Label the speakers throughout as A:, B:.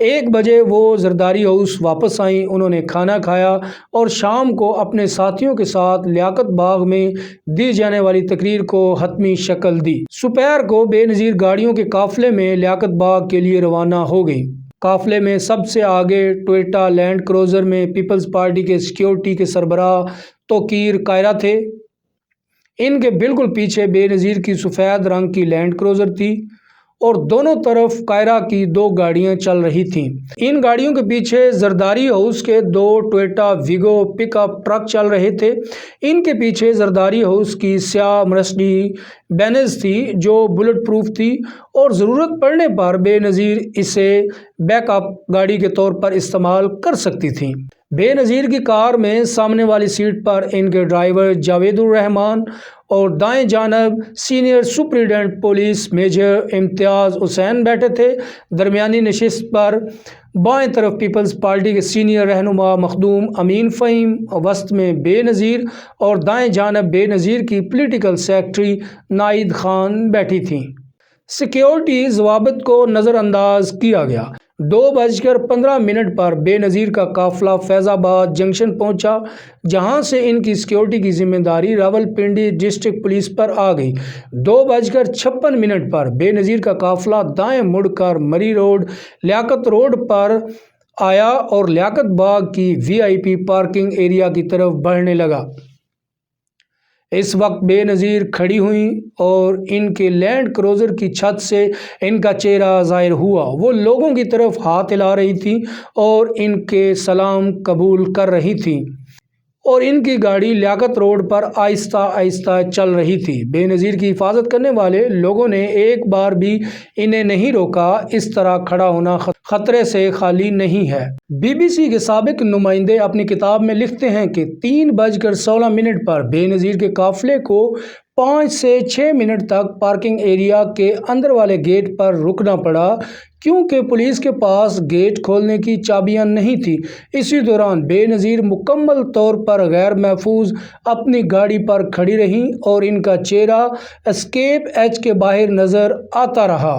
A: 1 بجے وہ زرداری ہاؤس واپس آئیں۔ انہوں نے کھانا کھایا اور شام کو اپنے ساتھیوں کے ساتھ لیاقت باغ میں دی جانے والی تقریر کو حتمی شکل دی۔ دوپہر کو بے نظیر گاڑیوں کے قافلے میں لیاقت باغ کے لیے روانہ ہو گئی۔ قافلے میں سب سے آگے ٹویوٹا لینڈ کروزر میں پیپلز پارٹی کے سیکیورٹی کے سربراہ توقیر کائرہ تھے۔ ان کے بالکل پیچھے بے نظیر کی سفید رنگ کی لینڈ کروزر تھی اور دونوں طرف کائرہ کی 2 گاڑیاں چل رہی تھیں۔ ان گاڑیوں کے پیچھے زرداری ہاؤس کے 2 ٹویوٹا ویگو پک اپ ٹرک چل رہے تھے۔ ان کے پیچھے زرداری ہاؤس کی سیاہ مرسڈی بینز تھی جو بلٹ پروف تھی اور ضرورت پڑنے پر بے نظیر اسے بیک اپ گاڑی کے طور پر استعمال کر سکتی تھیں۔ بے نظیر کی کار میں سامنے والی سیٹ پر ان کے ڈرائیور جاوید الرحمان اور دائیں جانب سینئر سپرنٹنڈنٹ پولیس میجر امتیاز حسین بیٹھے تھے۔ درمیانی نشست پر بائیں طرف پیپلز پارٹی کے سینئر رہنما مخدوم امین فہیم، وسط میں بے نظیر اور دائیں جانب بے نظیر کی پولیٹیکل سیکرٹری نائید خان بیٹھی تھیں۔ سیکیورٹی ضوابط کو نظر انداز کیا گیا۔ 2:15 پر بے نظیر کا قافلہ فیض آباد جنکشن پہنچا جہاں سے ان کی سیکیورٹی کی ذمہ داری راولپنڈی ڈسٹرکٹ پولیس پر آ گئی۔ 2:56 پر بے نظیر کا قافلہ دائیں مڑ کر مری روڈ لیاقت روڈ پر آیا اور لیاقت باغ کی VIP پارکنگ ایریا کی طرف بڑھنے لگا۔ اس وقت بے نظیر کھڑی ہوئیں اور ان کے لینڈ کروزر کی چھت سے ان کا چہرہ ظاہر ہوا۔ وہ لوگوں کی طرف ہاتھ ہلا رہی تھیں اور ان کے سلام قبول کر رہی تھیں اور ان کی گاڑی لیاقت روڈ پر آہستہ آہستہ چل رہی تھی۔ بے نظیر کی حفاظت کرنے والے لوگوں نے ایک بار بھی انہیں نہیں روکا۔ اس طرح کھڑا ہونا خطرے سے خالی نہیں ہے۔ BBC کے سابق نمائندے اپنی کتاب میں لکھتے ہیں کہ 3:16 پر بے نظیر کے قافلے کو 5 سے 6 منٹ تک پارکنگ ایریا کے اندر والے گیٹ پر رکنا پڑا کیونکہ پولیس کے پاس گیٹ کھولنے کی چابیاں نہیں تھیں۔ اسی دوران بے نظیر مکمل طور پر غیر محفوظ اپنی گاڑی پر کھڑی رہیں اور ان کا چہرہ اسکیپ ایچ کے باہر نظر آتا رہا۔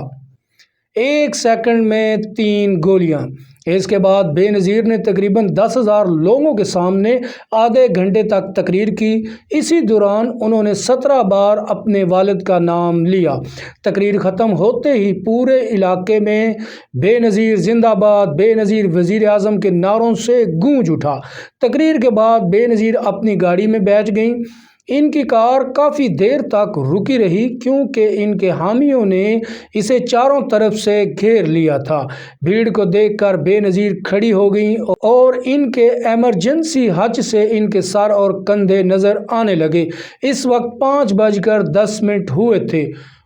A: 1 سیکنڈ میں 3 گولیاں۔ اس کے بعد بے نظیر نے تقریباً 10,000 لوگوں کے سامنے آدھے گھنٹے تک تقریر کی۔ اسی دوران انہوں نے 17 بار اپنے والد کا نام لیا۔ تقریر ختم ہوتے ہی پورے علاقے میں بے نظیر زندہ باد، بے نظیر وزیر اعظم کے نعروں سے گونج اٹھا۔ تقریر کے بعد بے نظیر اپنی گاڑی میں بیٹھ گئیں۔ ان کی کار کافی دیر تک رکی رہی کیونکہ ان کے حامیوں نے اسے چاروں طرف سے گھیر لیا تھا۔ بھیڑ کو دیکھ کر بے نظیر کھڑی ہو گئیں اور ان کے ایمرجنسی ہچ سے ان کے سر اور کندھے نظر آنے لگے۔ اس وقت 5:10 ہوئے تھے۔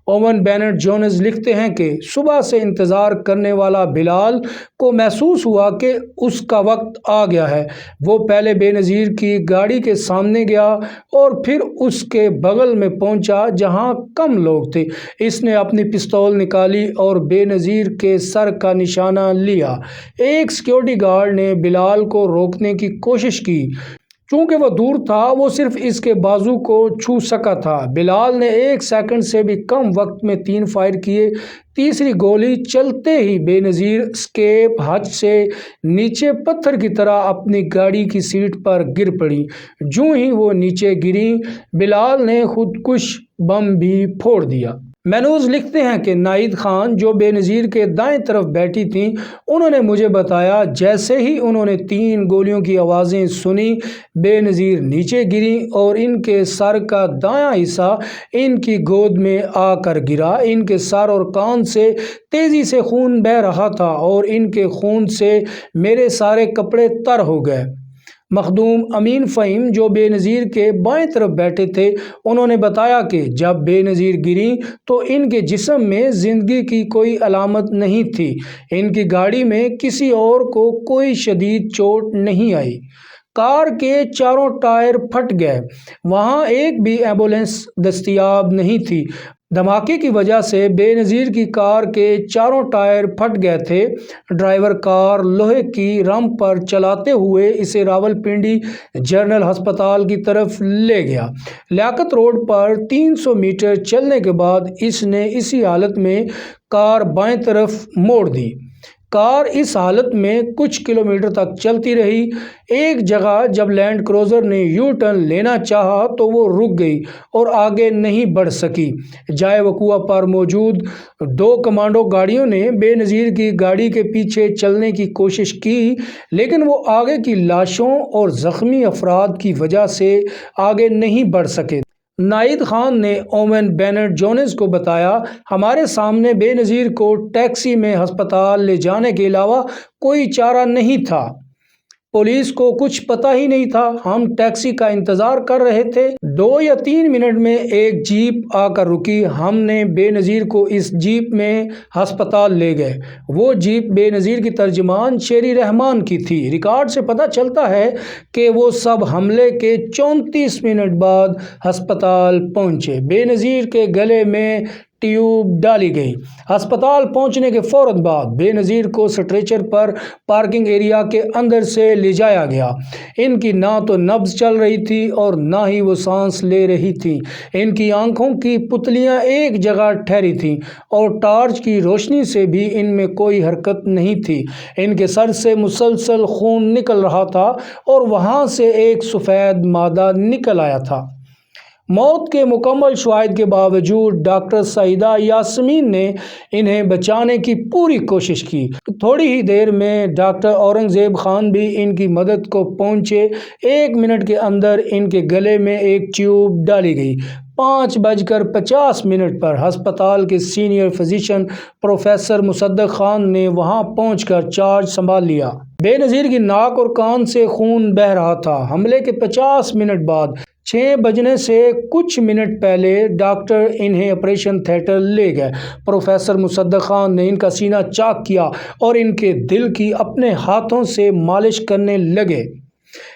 A: اوون بینٹ جونز لکھتے ہیں کہ صبح سے انتظار کرنے والا بلال کو محسوس ہوا کہ اس کا وقت آ گیا ہے۔ وہ پہلے بے نظیر کی گاڑی کے سامنے گیا اور پھر اس کے بغل میں پہنچا جہاں کم لوگ تھے۔ اس نے اپنی پستول نکالی اور بے نظیر کے سر کا نشانہ لیا۔ ایک سیکیورٹی گارڈ نے بلال کو روکنے کی کوشش کی۔ چونکہ وہ دور تھا وہ صرف اس کے بازو کو چھو سکا تھا۔ بلال نے 1 سیکنڈ سے بھی کم وقت میں 3 فائر کیے۔ تیسری گولی چلتے ہی بے نظیر اسکیپ ہچ سے نیچے پتھر کی طرح اپنی گاڑی کی سیٹ پر گر پڑی۔ جوں ہی وہ نیچے گریں بلال نے خودکش بم بھی پھوڑ دیا۔ مینوز لکھتے ہیں کہ نائید خان جو بے نظیر کے دائیں طرف بیٹھی تھیں انہوں نے مجھے بتایا جیسے ہی انہوں نے 3 گولیوں کی آوازیں سنی بے نظیر نیچے گریں اور ان کے سر کا دایاں حصہ ان کی گود میں آ کر گرا۔ ان کے سر اور کان سے تیزی سے خون بہہ رہا تھا اور ان کے خون سے میرے سارے کپڑے تر ہو گئے۔ مخدوم امین فہیم جو بے نظیر کے بائیں طرف بیٹھے تھے انہوں نے بتایا کہ جب بے نظیر گریں تو ان کے جسم میں زندگی کی کوئی علامت نہیں تھی۔ ان کی گاڑی میں کسی اور کو کوئی شدید چوٹ نہیں آئی۔ کار کے چاروں ٹائر پھٹ گئے۔ وہاں ایک بھی ایمبولینس دستیاب نہیں تھی۔ دھماکے کی وجہ سے بے نظیر کی کار کے چاروں ٹائر پھٹ گئے تھے۔ ڈرائیور کار لوہے کی رمپ پر چلاتے ہوئے اسے راولپنڈی جنرل ہسپتال کی طرف لے گیا۔ لیاقت روڈ پر 300 میٹر چلنے کے بعد اس نے اسی حالت میں کار بائیں طرف موڑ دی۔ کار اس حالت میں کچھ کلومیٹر تک چلتی رہی۔ ایک جگہ جب لینڈ کروزر نے یو ٹرن لینا چاہا تو وہ رک گئی اور آگے نہیں بڑھ سکی۔ جائے وقوع پر موجود 2 کمانڈو گاڑیوں نے بے نظیر کی گاڑی کے پیچھے چلنے کی کوشش کی، لیکن وہ آگے کی لاشوں اور زخمی افراد کی وجہ سے آگے نہیں بڑھ سکے۔ نائد خان نے اوون بینٹ جونز کو بتایا، ہمارے سامنے بے نظیر کو ٹیکسی میں ہسپتال لے جانے کے علاوہ کوئی چارہ نہیں تھا۔ پولیس کو کچھ پتہ ہی نہیں تھا، ہم ٹیکسی کا انتظار کر رہے تھے۔ 2 یا 3 منٹ میں ایک جیپ آ کر رکی، ہم نے بے نظیر کو اس جیپ میں ہسپتال لے گئے۔ وہ جیپ بے نظیر کی ترجمان شیری رحمان کی تھی۔ ریکارڈ سے پتہ چلتا ہے کہ وہ سب حملے کے 34 منٹ بعد ہسپتال پہنچے۔ بے نظیر کے گلے میں ٹیوب ڈالی گئی۔ ہسپتال پہنچنے کے فوراً بعد بے نظیر کو سٹریچر پر پارکنگ ایریا کے اندر سے لے جایا گیا۔ ان کی نہ تو نبض چل رہی تھی اور نہ ہی وہ سانس لے رہی تھیں۔ ان کی آنکھوں کی پتلیاں ایک جگہ ٹھہری تھیں اور ٹارچ کی روشنی سے بھی ان میں کوئی حرکت نہیں تھی۔ ان کے سر سے مسلسل خون نکل رہا تھا اور وہاں سے ایک سفید مادہ نکل آیا تھا۔ موت کے مکمل شواہد کے باوجود ڈاکٹر سعیدہ یاسمین نے انہیں بچانے کی پوری کوشش کی۔ تھوڑی ہی دیر میں ڈاکٹر اورنگزیب خان بھی ان کی مدد کو پہنچے۔ 1 منٹ کے اندر ان کے گلے میں ایک ٹیوب ڈالی گئی۔ 5:50 پر ہسپتال کے سینئر فزیشین پروفیسر مصدق خان نے وہاں پہنچ کر چارج سنبھال لیا۔ بے نظیر کی ناک اور کان سے خون بہہ رہا تھا۔ حملے کے 50 منٹ بعد 6 بجنے سے کچھ منٹ پہلے ڈاکٹر انہیں آپریشن تھیٹر لے گئے۔ پروفیسر مصدق خان نے ان کا سینہ چاک کیا اور ان کے دل کی اپنے ہاتھوں سے مالش کرنے لگے،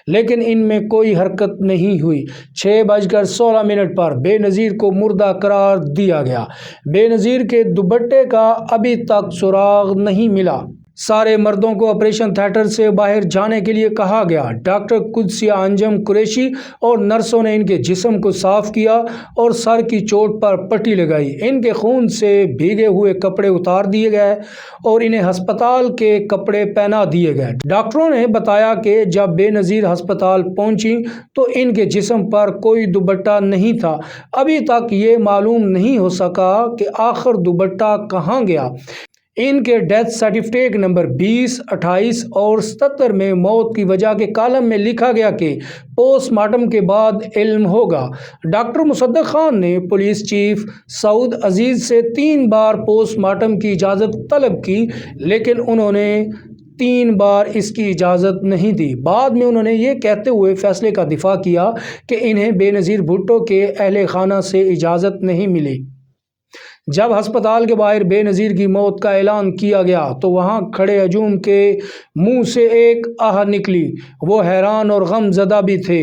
A: لیکن ان میں کوئی حرکت نہیں ہوئی۔ 6:16 پر بے نظیر کو مردہ قرار دیا گیا۔ بے نظیر کے دوپٹے کا ابھی تک سراغ نہیں ملا۔ سارے مردوں کو آپریشن تھیٹر سے باہر جانے کے لیے کہا گیا۔ ڈاکٹر قدسیہ انجم قریشی اور نرسوں نے ان کے جسم کو صاف کیا اور سر کی چوٹ پر پٹی لگائی۔ ان کے خون سے بھیگے ہوئے کپڑے اتار دیے گئے اور انہیں ہسپتال کے کپڑے پہنا دیے گئے۔ ڈاکٹروں نے بتایا کہ جب بے نظیر ہسپتال پہنچی تو ان کے جسم پر کوئی دوپٹہ نہیں تھا۔ ابھی تک یہ معلوم نہیں ہو سکا کہ آخر دوپٹہ کہاں گیا۔ ان کے ڈیتھ سرٹیفکیٹ نمبر 20، 28 اور 77 میں موت کی وجہ کے کالم میں لکھا گیا کہ پوسٹ مارٹم کے بعد علم ہوگا۔ ڈاکٹر مصدق خان نے پولیس چیف سعود عزیز سے 3 بار پوسٹ مارٹم کی اجازت طلب کی، لیکن انہوں نے 3 بار اس کی اجازت نہیں دی۔ بعد میں انہوں نے یہ کہتے ہوئے فیصلے کا دفاع کیا کہ انہیں بے نظیر بھٹو کے اہل خانہ سے اجازت نہیں ملی۔ جب ہسپتال کے باہر بے نظیر کی موت کا اعلان کیا گیا تو وہاں کھڑے ہجوم کے منہ سے ایک آہ نکلی۔ وہ حیران اور غم زدہ بھی تھے۔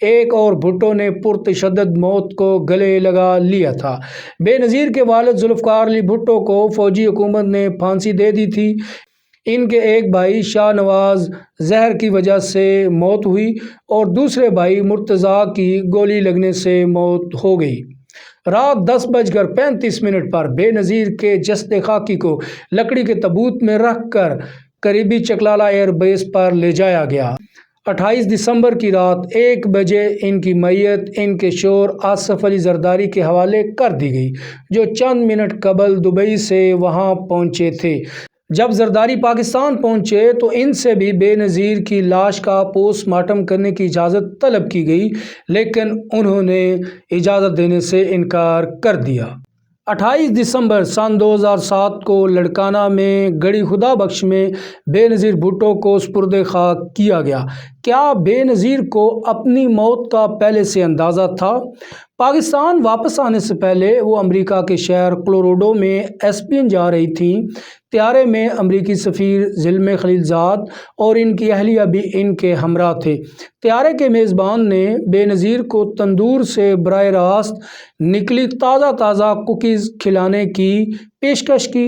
A: ایک اور بھٹو نے پرتشدد موت کو گلے لگا لیا تھا۔ بے نظیر کے والد ذوالفقار علی بھٹو کو فوجی حکومت نے پھانسی دے دی تھی۔ ان کے ایک بھائی شاہ نواز زہر کی وجہ سے موت ہوئی اور دوسرے بھائی مرتضیٰ کی گولی لگنے سے موت ہو گئی۔ رات 10:35 پر بے نظیر کے جسد خاکی کو لکڑی کے تابوت میں رکھ کر قریبی چکلالہ ایئر بیس پر لے جایا گیا۔ 28 دسمبر کی رات 1 بجے ان کی میت ان کے شوہر آصف علی زرداری کے حوالے کر دی گئی، جو چند منٹ قبل دبئی سے وہاں پہنچے تھے۔ جب زرداری پاکستان پہنچے تو ان سے بھی بے نظیر کی لاش کا پوسٹ مارٹم کرنے کی اجازت طلب کی گئی، لیکن انہوں نے اجازت دینے سے انکار کر دیا۔ 28 دسمبر سن 2007 کو لڑکانہ میں گڑھی خدا بخش میں بے نظیر بھٹو کو سپرد خاک کیا گیا۔ کیا بے نظیر کو اپنی موت کا پہلے سے اندازہ تھا؟ پاکستان واپس آنے سے پہلے وہ امریکہ کے شہر کولوراڈو میں ایسپین جا رہی تھیں۔ طیارے میں امریکی سفیر زلمے خلیلزاد اور ان کی اہلیہ بھی ان کے ہمراہ تھے۔ طیارے کے میزبان نے بے نظیر کو تندور سے براہ راست نکلی تازہ کوکیز کھلانے کی پیشکش کی۔